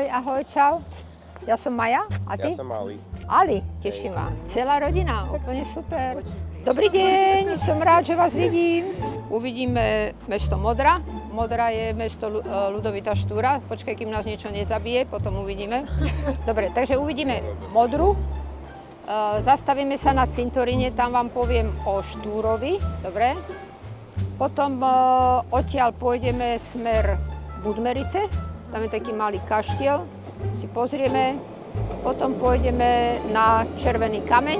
ahoj, čau. Ja som Maja, a ty? Ja som Ali. Ali, teší ma. Celá rodina, úplne super. Dobrý deň, som rád, že vás vidím. Uvidíme mesto Modra. Modra je mesto Ľudovita Štúra. Počkaj, kým nás niečo nezabije, potom uvidíme. Dobre, takže uvidíme Modru. Zastavíme sa na cintoríne, tam vám poviem o Štúrovi. Dobre. Potom odtiaľ pôjdeme smer Budmerice. Tam je taký malý kaštiel. Si pozrieme. Potom pôjdeme na Červený kameň.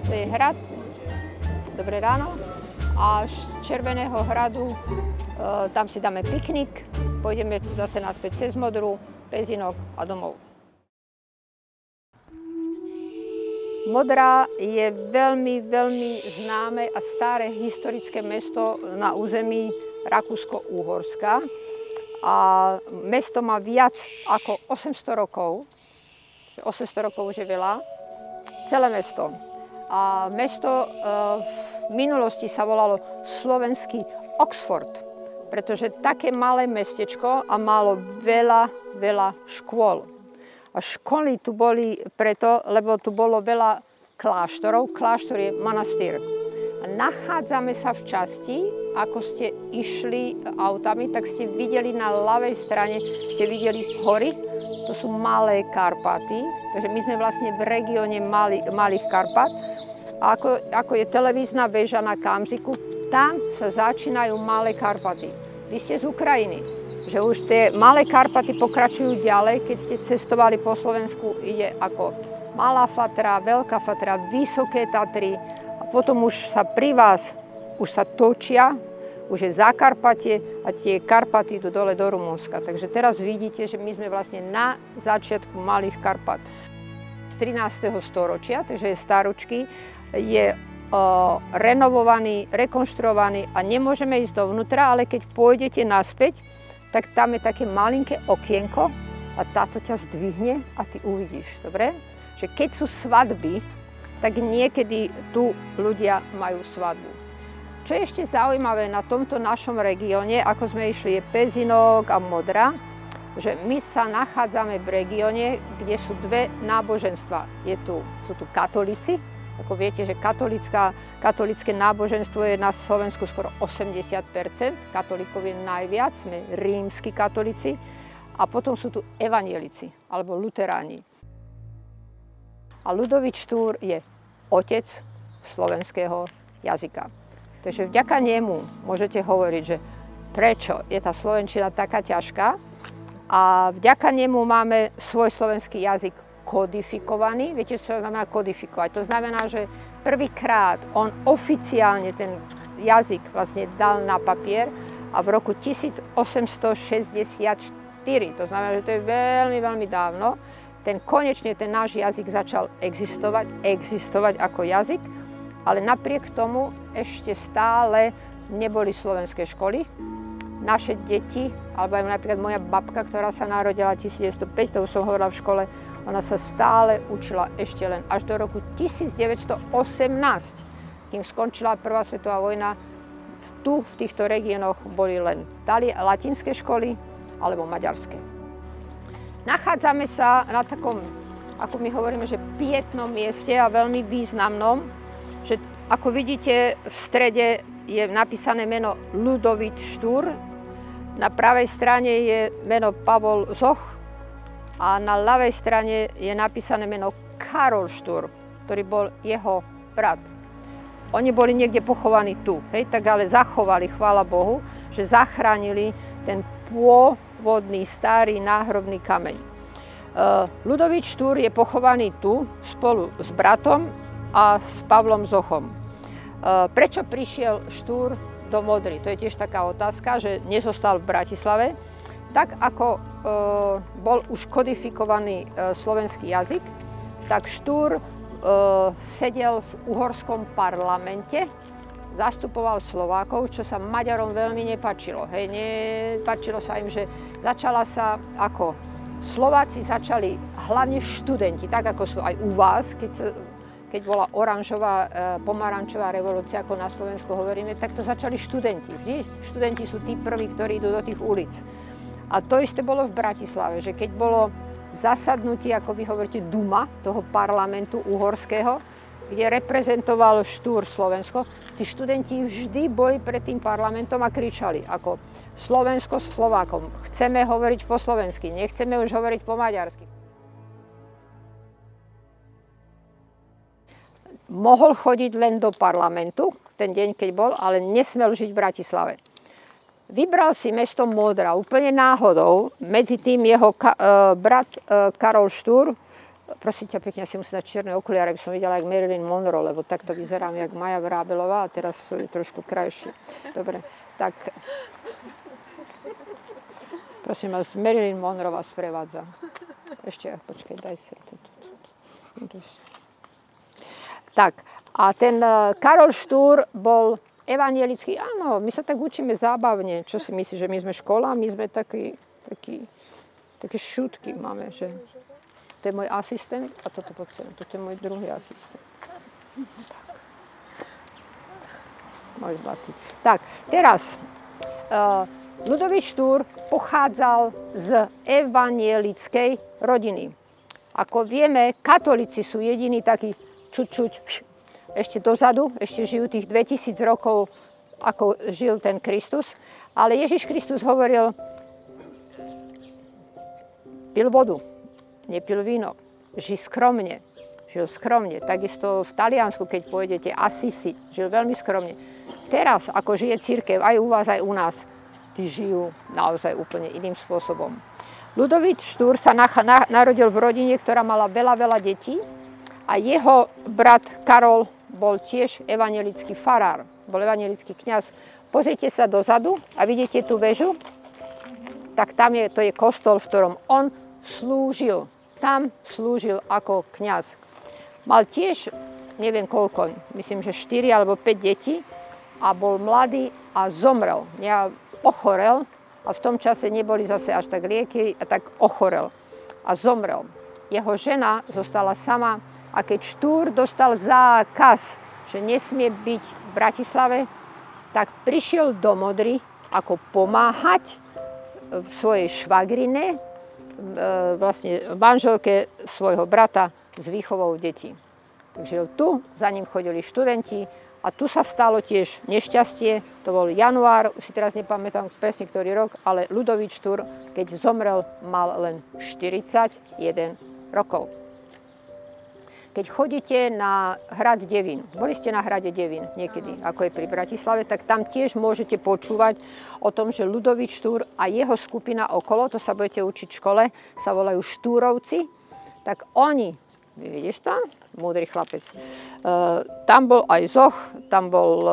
To je hrad. Dobré ráno. A z Červeného hradu tam si dáme piknik. Pôjdeme zase naspäť cez Modru, Pezinok a domov. Modra je veľmi, veľmi známe a staré historické mesto na území Rakúsko-Uhorska. A mesto má viac ako 800 rokov. 800 rokov už je veľa. Celé mesto. A mesto v minulosti sa volalo slovenský Oxford, pretože také malé mestečko a malo veľa škôl. A školy tu boli preto, lebo tu bolo veľa kláštorov. Kláštor je monastýr. A nachádzame sa v časti, ako ste išli autami, tak ste videli na ľavej strane, ste videli hory. To sú Malé Karpaty, takže my sme vlastne v regióne Malých Karpat. A ako je televízna väža na Kamziku, tam sa začínajú Malé Karpaty. Vy ste z Ukrajiny, že už tie Malé Karpaty pokračujú ďalej, keď ste cestovali po Slovensku, ide ako Malá Fatra, Veľká Fatra, Vysoké Tatry a potom už sa pri vás už sa točia, už je Zakarpatie a tie Karpaty idú dole do Rumunska. Takže teraz vidíte, že my sme vlastne na začiatku Malých Karpat. Z 13. storočia, takže je staručky, je renovovaný, rekonštruovaný a nemôžeme ísť dovnútra, ale keď pôjdete naspäť, tak tam je také malinké okienko a táto ťa zdvihne a ty uvidíš, dobre? Že keď sú svadby, tak niekedy tu ľudia majú svadbu. Čo je ešte zaujímavé na tomto našom regióne, ako sme išli, je Pezinok a Modra, že my sa nachádzame v regióne, kde sú dve náboženstva. Sú tu katolíci, ako viete, že katolické náboženstvo je na Slovensku skoro 80%, katolíkov je najviac, sme rímski katolíci, a potom sú tu evanielici, alebo luteráni. A Ľudovít Štúr je otec slovenského jazyka. Takže vďaka nemu môžete hovoriť, že prečo je tá slovenčina taká ťažká, a vďaka nemu máme svoj slovenský jazyk kodifikovaný. Viete, čo znamená kodifikovať? To znamená, že prvýkrát on oficiálne ten jazyk vlastne dal na papier a v roku 1864, to znamená, že to je veľmi, veľmi dávno, konečne ten náš jazyk začal existovať ako jazyk, ale napriek tomu ešte stále neboli slovenské školy. Naše deti, alebo aj napríklad moja babka, ktorá sa narodila 1905, to už som hovorila v škole, ona sa stále učila ešte len až do roku 1918, kým skončila Prvá svetová vojna. Tu v týchto regiónoch boli len latinské školy alebo maďarské. Nachádzame sa na takom, ako my hovoríme, že pietnom mieste a veľmi významnom, že ako vidíte, v strede je napísané meno Ľudovít Štúr, na pravej strane je meno Pavol Zoch a na ľavej strane je napísané meno Karol Štúr, ktorý bol jeho brat. Oni boli niekde pochovaní tu, tak ale zachovali, chvála Bohu, že zachránili ten pôvodný starý náhrobný kameň. Ľudovít Štúr je pochovaný tu spolu s bratom a s Pavlom Zochom. Prečo prišiel Štúr do Modry? To je tiež taká otázka, že nezostal v Bratislave. Tak ako bol už kodifikovaný slovenský jazyk, tak Štúr sedel v uhorskom parlamente, zastupoval Slovákov, čo sa Maďarom veľmi nepáčilo. Nepáčilo sa im, že začala sa ako Slováci začali, hlavne študenti, tak ako sú aj u vás, keď bola oranžová, pomarančová revolúcia, ako na Slovensku hovoríme, tak to začali študenti. Vždy študenti sú tí prví, ktorí idú do tých ulic. A to isté bolo v Bratislave, že keď bolo zasadnutí, ako vy hovoríte, Duma, toho parlamentu uhorského, kde reprezentoval Štúr Slovensko. Tí študenti vždy boli pred tým parlamentom a kričali ako Slovensko s Slovákom. Chceme hovoriť po slovensky, nechceme už hovoriť po maďarsky. Mohol chodiť len do parlamentu, ten deň, keď bol, ale nesmel žiť v Bratislave. Vybral si mesto Modra úplne náhodou, medzi tým jeho brat Karol Štúr. Prosím ťa pekne, ja si musím dať čierne okuliare, aby som videla jak Marilyn Monroe, lebo takto vyzerám jak Maja Vrábelová a teraz sú trošku krajšie. Dobre, tak prosím vás, Marilyn Monroe vás sprevádza. Ešte, počkaj, daj si to. Tak, a ten Karol Štúr bol evangelický, áno, my sa tak učíme zábavne. Čo si myslíš, že my sme škola, my sme také šutky máme, že... To je môj asistent a toto potrebujem. Toto je môj druhý asistent. Tak. Môj zlatý. Tak, teraz. Ľudovít Štúr pochádzal z evangelickej rodiny. Ako vieme, katolíci sú jediní takí ešte dozadu, ešte žijú tých 2000 rokov, ako žil ten Kristus. Ale Ježiš Kristus hovoril, pil vodu. Nepil víno, žil skromne. Takisto v Taliansku, keď pôjdete, Assisi, žil veľmi skromne. Teraz, ako žije cirkev, aj u vás, aj u nás, tí žijú naozaj úplne iným spôsobom. Ľudovít Štúr sa narodil v rodine, ktorá mala veľa detí a jeho brat Karol bol tiež evangelický farár, bol evangelický kňaz. Pozrite sa dozadu a vidíte tú väžu, tak tam to je kostol, v ktorom on slúžil. Tam slúžil ako kňaz. Mal tiež, neviem koľko, myslím, že 4 alebo 5 detí a bol mladý a zomrel. Ochorel a v tom čase neboli zase až tak lieky a tak ochorel a zomrel. Jeho žena zostala sama a keď Štúr dostal zákaz, že nesmie byť v Bratislave, tak prišiel do Modry ako pomáhať v svojej švagrine, vlastne manželke svojho brata s výchovou detí. Takže tu za ním chodili študenti a tu sa stalo tiež nešťastie. To bol január, už si teraz nepamätám presne ktorý rok, ale Ľudovít Štúr, keď zomrel, mal len 41 rokov. Keď chodíte na hrad Devín, boli ste na hrade Devín niekedy, ako je pri Bratislave, tak tam tiež môžete počúvať o tom, že Ľudovít Štúr a jeho skupina okolo, to sa budete učiť v škole, sa volajú Štúrovci, tak oni, vidíš tam, múdry chlapec, tam bol aj Zoch, tam bol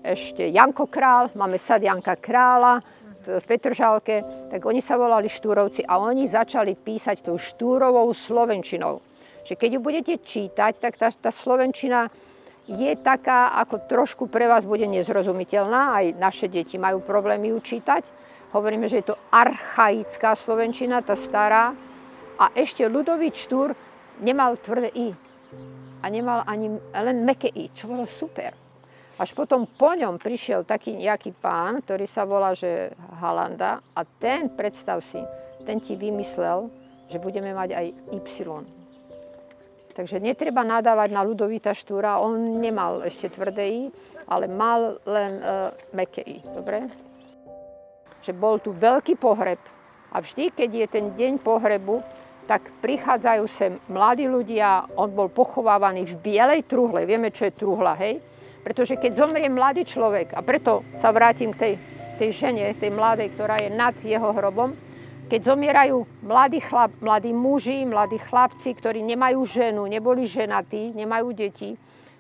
ešte Janko Král, máme sad Janka Krála v Petržalke, tak oni sa volali Štúrovci a oni začali písať tou štúrovou slovenčinou. Že keď ju budete čítať, tak tá slovenčina je taká, ako trošku pre vás bude nezrozumiteľná. Aj naše deti majú problémy ju čítať. Hovoríme, že je to archaická slovenčina, tá stará. A ešte Ľudovít Štúr nemal tvrdé i. A nemal ani len mäkké i, čo bolo super. Až potom po ňom prišiel taký nejaký pán, ktorý sa volá, že Halanda. A ten, predstav si, ten ti vymyslel, že budeme mať aj Y. Takže netreba nadávať na Ľudovíta Štúra, on nemal ešte tvrdé i, ale mal len mäkké i, dobre? Že bol tu veľký pohreb a vždy, keď je ten deň pohrebu, tak prichádzajú sem mladí ľudia, on bol pochovávaný v bielej truhle, vieme, čo je truhla, hej? Pretože keď zomrie mladý človek, a preto sa vrátim k tej žene, tej mladej, ktorá je nad jeho hrobom, keď zomierajú mladí muži, mladí chlapci, ktorí nemajú ženu, neboli ženatí, nemajú deti,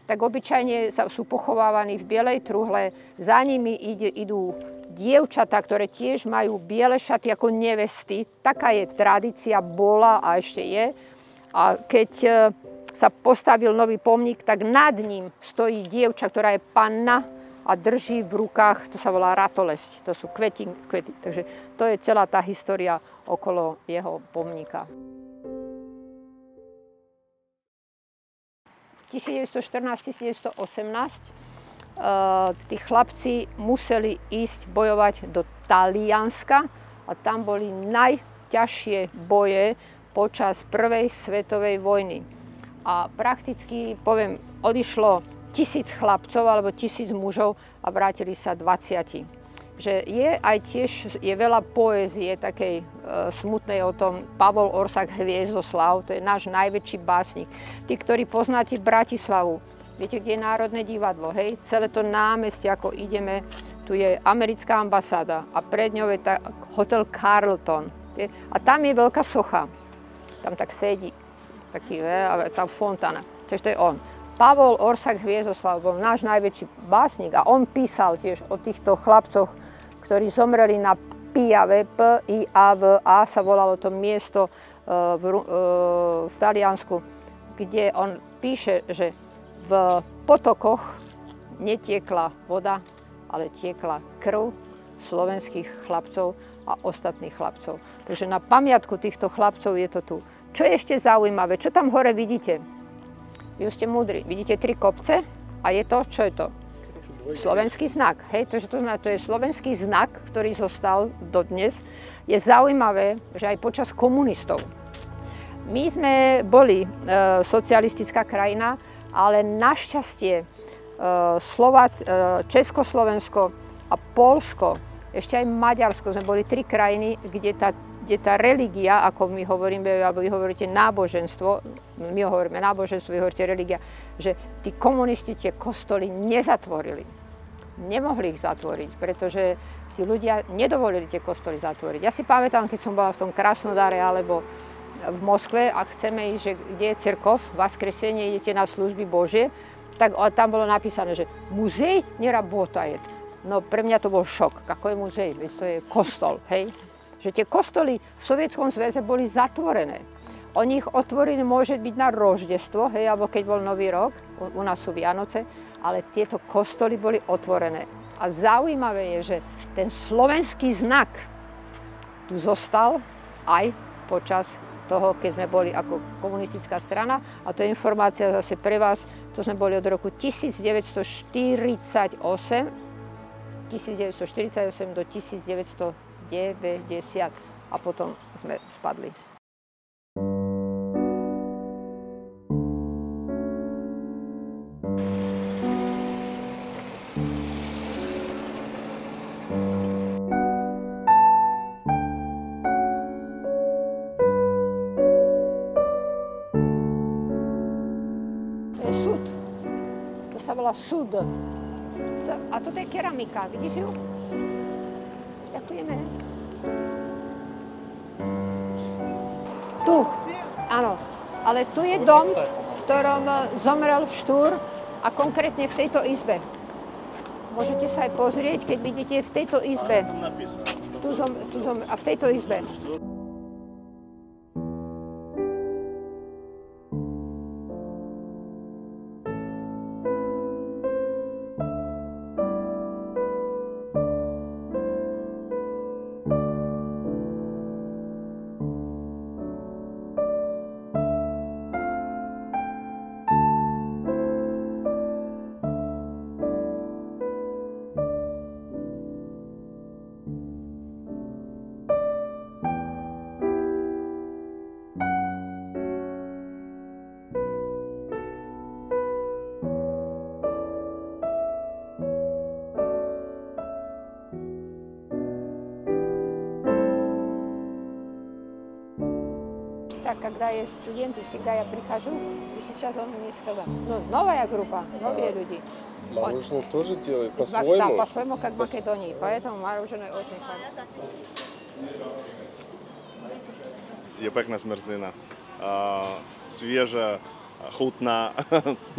tak obyčajne sú pochovávaní v bielej truhle. Za nimi idú dievčatá, ktoré tiež majú biele šaty ako nevesty. Taká je tradícia, bola a ešte je. A keď sa postavil nový pomník, tak nad ním stojí dievča, ktorá je panna, a drží v rukách, to sa volá ratolesť, to sú kvety. Takže to je celá tá história okolo jeho pomníka. 1914-1918 tí chlapci museli ísť bojovať do Talianska a tam boli najťažšie boje počas prvej svetovej vojny. A prakticky, poviem, odišlo 1000 chlapcov alebo 1000 mužov a vrátili sa 20. Že je aj tiež je veľa poézie takej smutnej o tom. Pavol Orsak Hviezdoslav, to je náš najväčší básnik. Tí, ktorí poznáte Bratislavu, viete, kde je Národné divadlo, hej? Celé to námestie, ako ideme, tu je americká ambasáda a pred ňou je hotel Carlton. A tam je veľká socha. Tam tak sedí, taký, tam fontána. Takže to je on. Pavol Orsak Hviezdoslav bol náš najväčší básnik a on písal tiež o týchto chlapcoch, ktorí zomreli na Piave, P-I-A-V-A sa volalo to miesto v Taliansku, kde on píše, že v potokoch netiekla voda, ale tiekla krv slovenských chlapcov a ostatných chlapcov. Takže na pamiatku týchto chlapcov je to tu. Čo je ešte zaujímavé? Čo tam hore vidíte? Vy ste múdri. Vidíte 3 kopce a je to, čo je to? Slovenský znak. Hej, to je slovenský znak, ktorý zostal dodnes. Je zaujímavé, že aj počas komunistov. My sme boli socialistická krajina, ale našťastie Československo a Poľsko, ešte aj Maďarsko, sme boli 3 krajiny, kde tá religia, ako my hovoríme, alebo vy hovoríte náboženstvo, my hovoríme náboženstvo, vy hovoríte religia, že tí komunisti tie kostoly nezatvorili. Nemohli ich zatvoriť, pretože tí ľudia nedovolili tie kostoly zatvoriť. Ja si pamätám, keď som bola v tom Krasnodare alebo v Moskve a chceme ísť, že kde je cirkov, Vaskresenie, idete na služby Božie, tak tam bolo napísané, že muzej neработает. No pre mňa to bol šok. Ako je muzej? Veď to je kostol, hej? Že tie kostoly v Sovietskom zväze boli zatvorené. Oni ich otvorili môže byť na Roždestvo, hej, alebo keď bol Nový rok, u nás sú Vianoce, ale tieto kostoly boli otvorené. A zaujímavé je, že ten slovenský znak tu zostal aj počas toho, keď sme boli ako komunistická strana. A to je informácia zase pre vás, to sme boli od roku 1948 do 1990 a potom sme spadli. To je súd. To sa volá súd. A toto je keramika, vidíš ju? Ďakujeme. Tu, áno. Ale tu je dom, v ktorom zomrel Štúr a konkrétne v tejto izbe. Môžete sa aj pozrieť, keď vidíte v tejto izbe. A v tejto izbe. Так, когда есть студенты, всегда я прихожу, и сейчас он мне сказал, ну, новая группа, новые люди. Мороженое тоже делают по-своему? Да, по-своему, как в Македонии, поэтому мороженое очень хорошее. Je pekná zmrzlina. Svieža, chutná,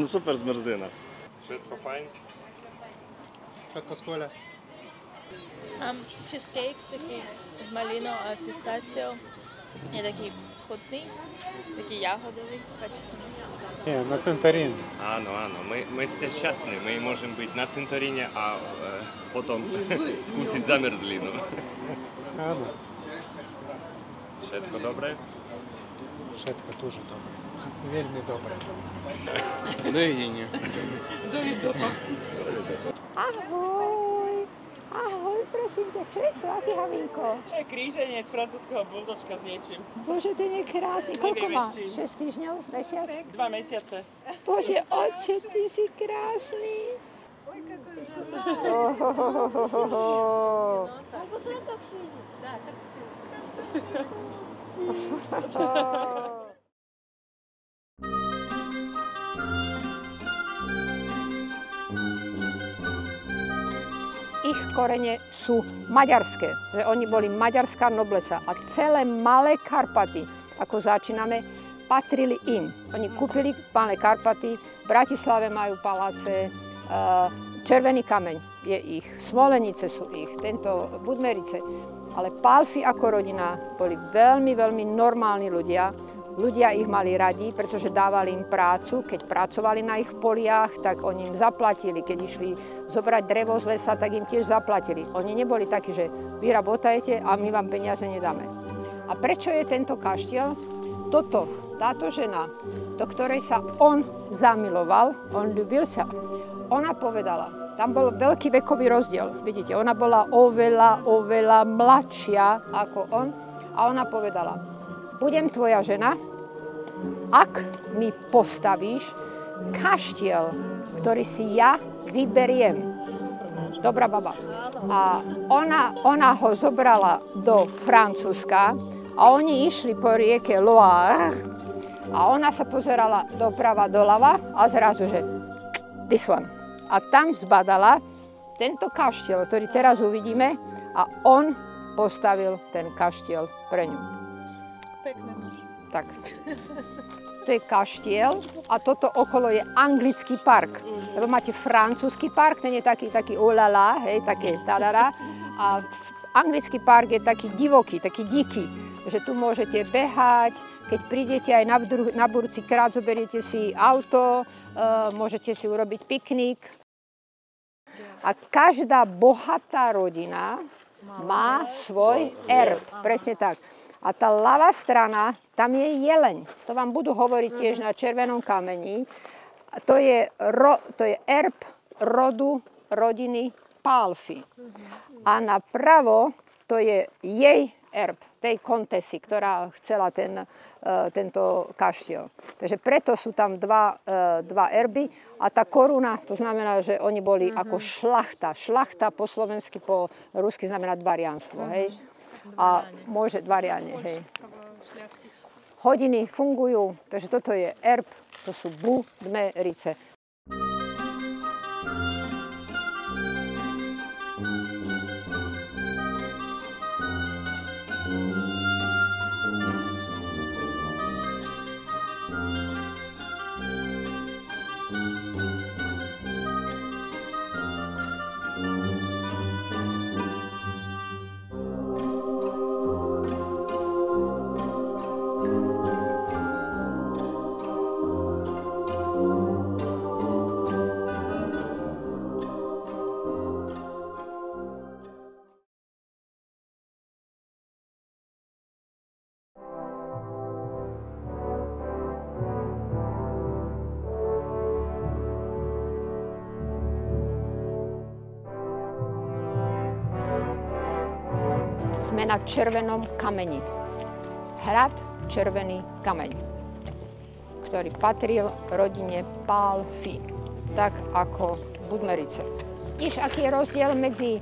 no super zmrzlina. Všetko fajn? Všetko skvelé. Cheesecake, taký s malinou a pistáciou. Je taký chutný, taký jahodový. Nie, na cintorín. Áno, áno, my ste šťastní, my môžeme byť na cintoríne a potom skúsiť zamrzlinu. Áno. Všetko dobré? Všetko дуже добре. Вельми добре. Dovidenia. Ahoj! Ahoj, prosím ťa, čo je to? Aký havinko? To je kríženec francúzskeho buldočka s niečím. Bože, ten je krásny. Koľko Neviem má? ešte. 6 týždňov? Mesiac? 2 mesiace. Bože, oče, ty si krásny. Ohohohoho. Ich korene sú maďarské, že oni boli maďarská noblesa a celé Malé Karpaty, ako začíname, patrili im. Oni kúpili Malé Karpaty, v Bratislave majú paláce, Červený kameň je ich, Smolenice sú ich, tento Budmerice. Ale Pálffy ako rodina boli veľmi, veľmi normálni ľudia. Ľudia ich mali radi, pretože dávali im prácu. Keď pracovali na ich poliach, tak oni im zaplatili. Keď išli zobrať drevo z lesa, tak im tiež zaplatili. Oni neboli takí, že vy rabotajete a my vám peniaze nedáme. A prečo je tento kaštiel? Táto žena, do ktorej sa on zamiloval, on ľúbil sa, ona povedala, tam bol veľký vekový rozdiel, vidíte, ona bola oveľa mladšia ako on a ona povedala, budem tvoja žena, ak mi postavíš kaštiel, ktorý si ja vyberiem. Dobrá baba. A ona ho zobrala do Francúzska a oni išli po rieke Loire a ona sa pozerala doprava, doľava a zrazu, že this one. A tam zbadala tento kaštiel, ktorý teraz uvidíme a on postavil ten kaštiel pre ňu. Pekné muž. Tak. To je kaštiel a toto okolo je anglický park. Lebo máte francúzsky park, ten je taký olala, hej, také tadara. A anglický park je taký divoký, taký díky, že tu môžete behať, keď prídete aj na budúci krát, zoberiete si auto, môžete si urobiť piknik. A každá bohatá rodina má svoj erb, presne tak. A tá ľavá strana, tam je jeleň. To vám budú hovoriť tiež na Červenom kameni. To je erb rodu rodiny Pálffy. A napravo to je jej erb, tej kontesy, ktorá chcela tento kaštiel. Takže preto sú tam dva erby a tá koruna, to znamená, že oni boli ako šlachta. Šlachta po slovensky, po rusky znamená dvarianstvo, hej. A môže dvariane, hej. Hodiny fungujú, takže toto je erb, to sú Budmerice. Sme na Červenom kameni. Hrad Červený kameň, ktorý patril rodine Pálffy, tak ako Budmerice. Vidíš, aký je rozdiel medzi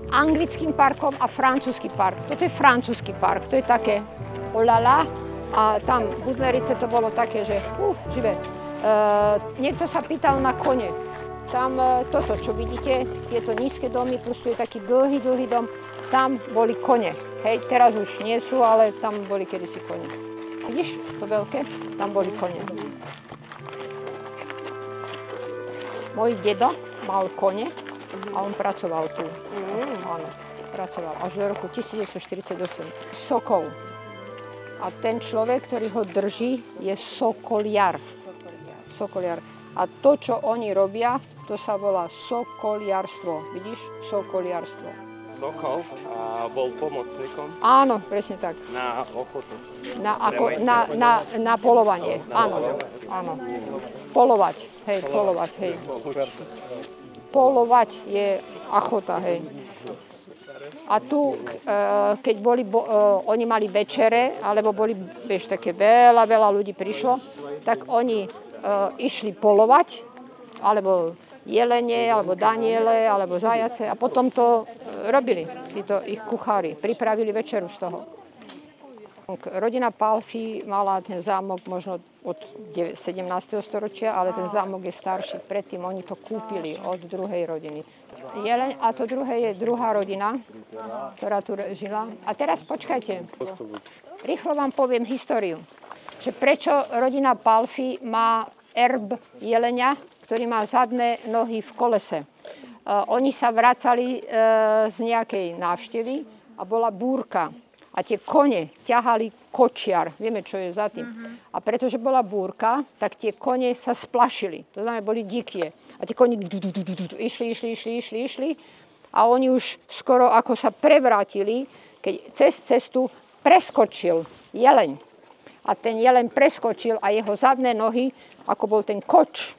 anglickým parkom a francúzsky park. Toto je francúzsky park, to je také olala a tam Budmerice to bolo také, že živé. Niekto sa pýtal na kone. Tam toto, čo vidíte, je to nízke domy, plus tu je taký dlhý dom. Tam boli kone. Hej, teraz už nie sú, ale tam boli kedysi kone. Vidíš, to veľké? Tam boli kone. Môj dedo mal kone a on pracoval tu. Áno, pracoval až do roku 1948. Sokol. A ten človek, ktorý ho drží, je sokoliar. Sokoliar. A to, čo oni robia, to sa volá sokoliarstvo. Vidíš? Sokoliarstvo. Sokol bol pomocníkom Áno, presne tak. na ochotu. Na polovanie. Áno. Polovať. Hej, polovať, hej. Polovať je achota, hej. A tu, keď oni mali večere, alebo boli, vieš, také veľa ľudí prišlo, tak oni išli polovať, alebo jelene, alebo daniele, alebo zajace a potom to robili, títo ich kuchári, pripravili večeru z toho. Rodina Palfi mala ten zámok možno od 17. storočia, ale ten zámok je starší. Predtým oni to kúpili od druhej rodiny. Jeleň, a to druhé je druhá rodina, ktorá tu žila. A teraz počkajte, rýchlo vám poviem históriu, že prečo rodina Palfi má erb jelenia, ktorý má zadné nohy v kolese. Oni sa vracali z nejakej návštevy a bola búrka. A tie kone ťahali kočiar. Vieme, čo je za tým. A pretože bola búrka, tak tie kone sa splašili. To znamená, boli dikie. A tie kone išli. A oni už skoro ako sa prevrátili, keď cez cestu preskočil jeleň. A ten jeleň preskočil a jeho zadné nohy, ako bol ten koč,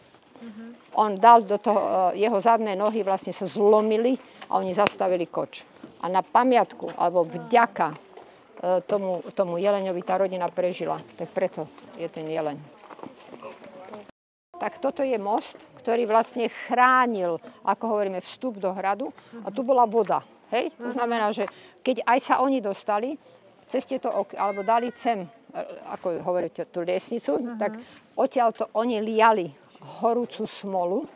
on dal do toho, jeho zadné nohy vlastne sa zlomili a oni zastavili koč. A na pamiatku, alebo vďaka tomu jeleňovi tá rodina prežila. Tak preto je ten jeleň. Tak toto je most, ktorý vlastne chránil, ako hovoríme, vstup do hradu. A tu bola voda. Hej? To znamená, že keď aj sa oni dostali cez tieto alebo dali sem, ako hovoríte, tú liesnicu, tak odtiaľto oni liali horúcu smolu,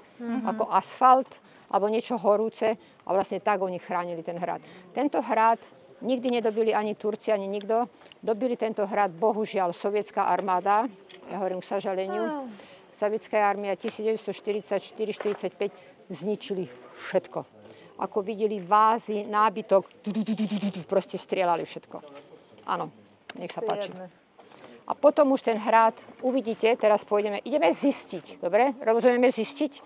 ako asfalt, alebo niečo horúce a vlastne tak oni chránili ten hrad. Tento hrad nikdy nedobili ani Turci, ani nikto. Dobili tento hrad, bohužiaľ, sovietská armáda, ja hovorím k sažaleniu. Sovietská armia 1944-45 zničili všetko. Ako videli vázy, nábytok, proste strieľali všetko. Áno, nech sa páči. A potom už ten hrad, uvidíte, teraz ideme zistiť, dobre? Rozumieme zistiť?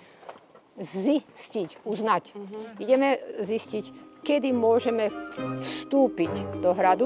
Zistiť, uznať. Ideme zistiť, kedy môžeme vstúpiť do hradu.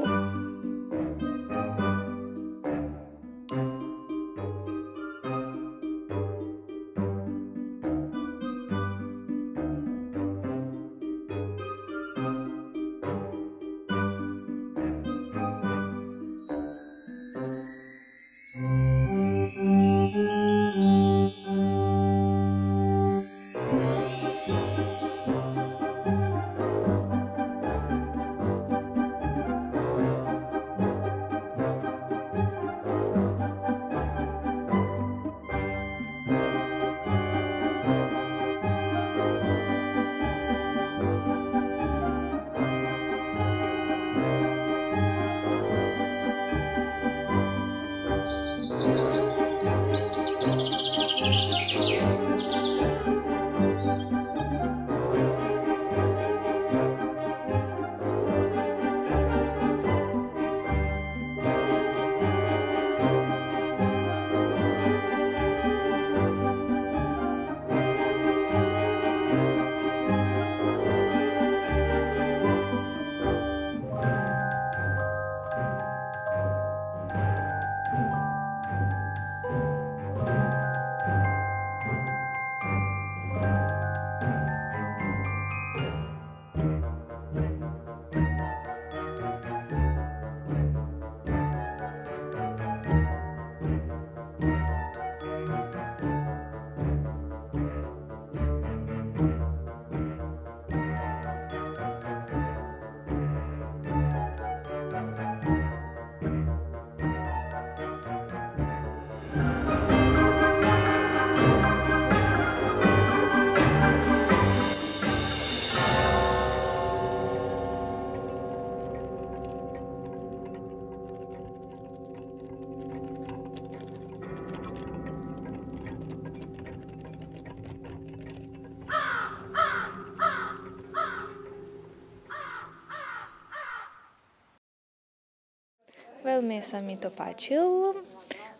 Veľmi sa mi to páčilo,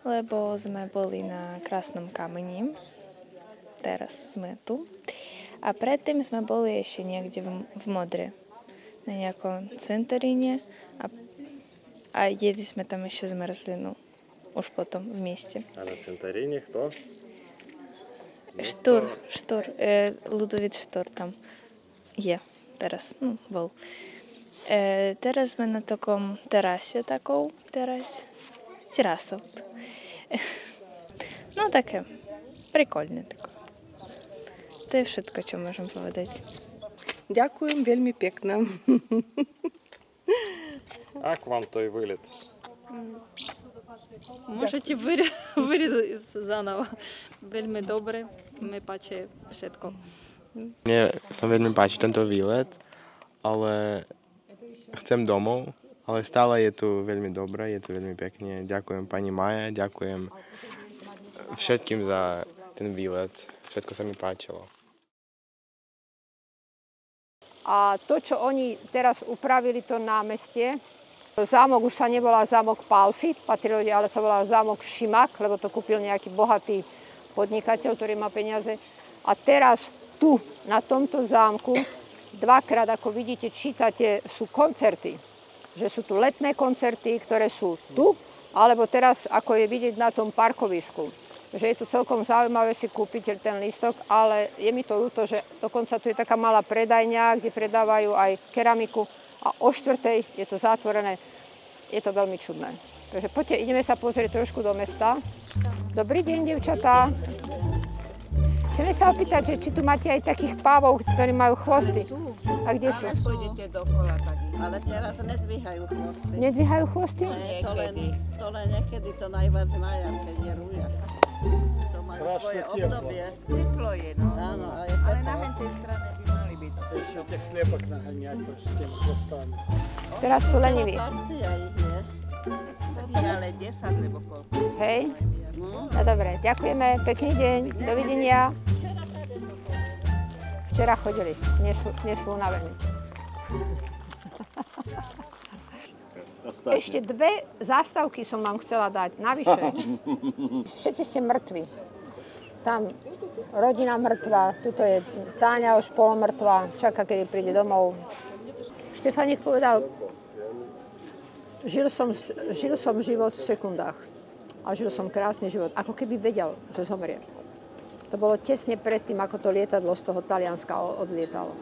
lebo sme boli na Krásnom kameni. Teraz sme tu. A predtým sme boli ešte niekde v Modre, na nejakom cintoríne a jedli sme tam ešte zmrzlinu. Už potom v mieste. A na cintoríne kto? Štúr, Ľudovít Štúr tam je teraz, bol. Teraz sme na takom terase, terasou. No také, prikольné. To je všetko, čo môžem povedať. Дякуємо, вельми пекно. Як вам той виліт? Можете вирізати заново. Вельми добре, ми páči všetko. Mne sa veľmi páči tento výlet, ale chcem domov, ale stále je tu veľmi dobré, je tu veľmi pekne. Ďakujem pani Maja, ďakujem všetkým za ten výlet, všetko sa mi páčilo. A to, čo oni teraz upravili to námestie, zámok už sa nevolá zámok Pálffy, ale sa volá zámok Šimak, lebo to kúpil nejaký bohatý podnikateľ, ktorý má peniaze. A teraz tu, na tomto zámku, dvakrát, ako vidíte, čítate, sú koncerty. Že sú tu letné koncerty, ktoré sú tu, alebo teraz, ako je vidieť na tom parkovisku. Že je tu celkom zaujímavé si kúpiť ten lístok, ale je mi to ľúto, že dokonca tu je taká malá predajňa, kde predávajú aj keramiku a o 4:00 je to zatvorené. Je to veľmi čudné. Takže poďte, ideme sa pozrieť trošku do mesta. Dobrý deň, devčatá. Chceme sa opýtať, že či tu máte aj takých pávov, ktorí majú chvosty. A kde sú? Pôjdete dokola tak. Ale teraz nedvíhajú chvosty. Nedvíhajú chvosty? Nie, to len niekedy, to najviac na jar, keď je rúja. To majú svoje obdobie. Teplo je, no. Áno, Ale na tej strane by mali byť. Ešte těch sliepok naháňať s tými chvostami. Teraz sú leniví. Partia ich je. Ale 10 nebo koľko. Hej? No dobre, ďakujeme, pekný deň, dovidenia. Včera chodili, dnes sú unavení. Ešte 2 zástavky som vám chcela dať, navyše. Všetci ste mŕtvi. Tam rodina mŕtva, tuto je Táňa už polomrtvá, čaká, kedy príde domov. Štefaník povedal, žil som život v sekundách a žil som krásny život, ako keby vedel, že zomrie. To bolo tesne predtým, ako to lietadlo z toho Talianska odlietalo.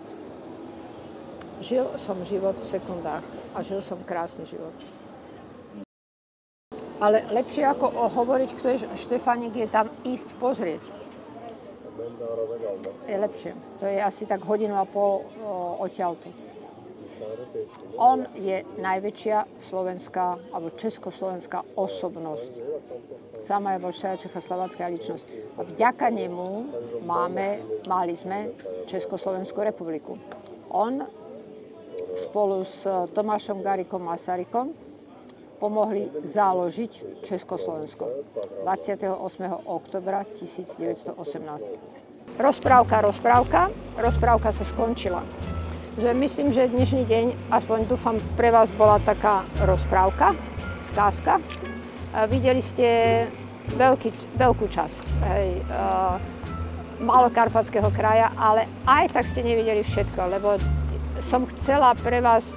Žil som život v sekundách a žil som krásny život. Ale lepšie ako hovoriť, kto je Štefaník, je tam ísť pozrieť. Je lepšie. To je asi tak 1,5 hodiny odtiaľto. On je najväčšia slovenská alebo československá osobnosť. Sama je bolšia čechoslovenská ličnosť. A vďaka nemu mali sme Československú republiku. On spolu s Tomášom Garriguom Masarykom pomohli založiť Československo 28. októbra 1918. Rozprávka sa skončila. Že myslím, že dnešný deň, aspoň dúfam, pre vás bola taká rozprávka, skázka. Videli ste veľkú časť Malokarpatského kraja, ale aj tak ste nevideli všetko, lebo som chcela pre vás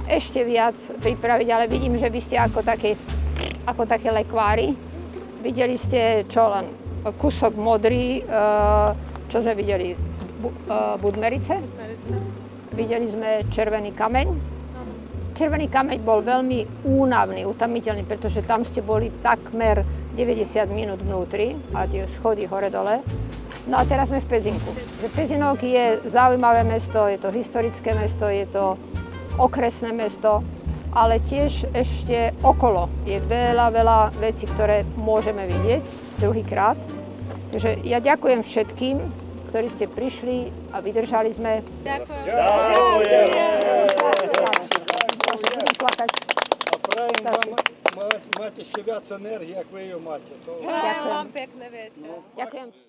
ešte viac pripraviť, ale vidím, že vy ste ako také lekvári. Videli ste čo len kúsok modrý, čo sme videli, Budmerice. Videli sme Červený kameň. Červený kameň bol veľmi únavný, utamiteľný, pretože tam ste boli takmer 90 minút vnútri a tie schody hore-dole. No a teraz sme v Pezinku. Pezinok je zaujímavé mesto, je to historické mesto, je to okresné mesto, ale tiež ešte okolo je veľa vecí, ktoré môžeme vidieť druhýkrát. Takže ja ďakujem všetkým, ktorí ste prišli a vydržali sme. Ďakujem. A prajem vám mať ešte viac energie, jak ви її máte. Prajem vám pekný večer. Ďakujem.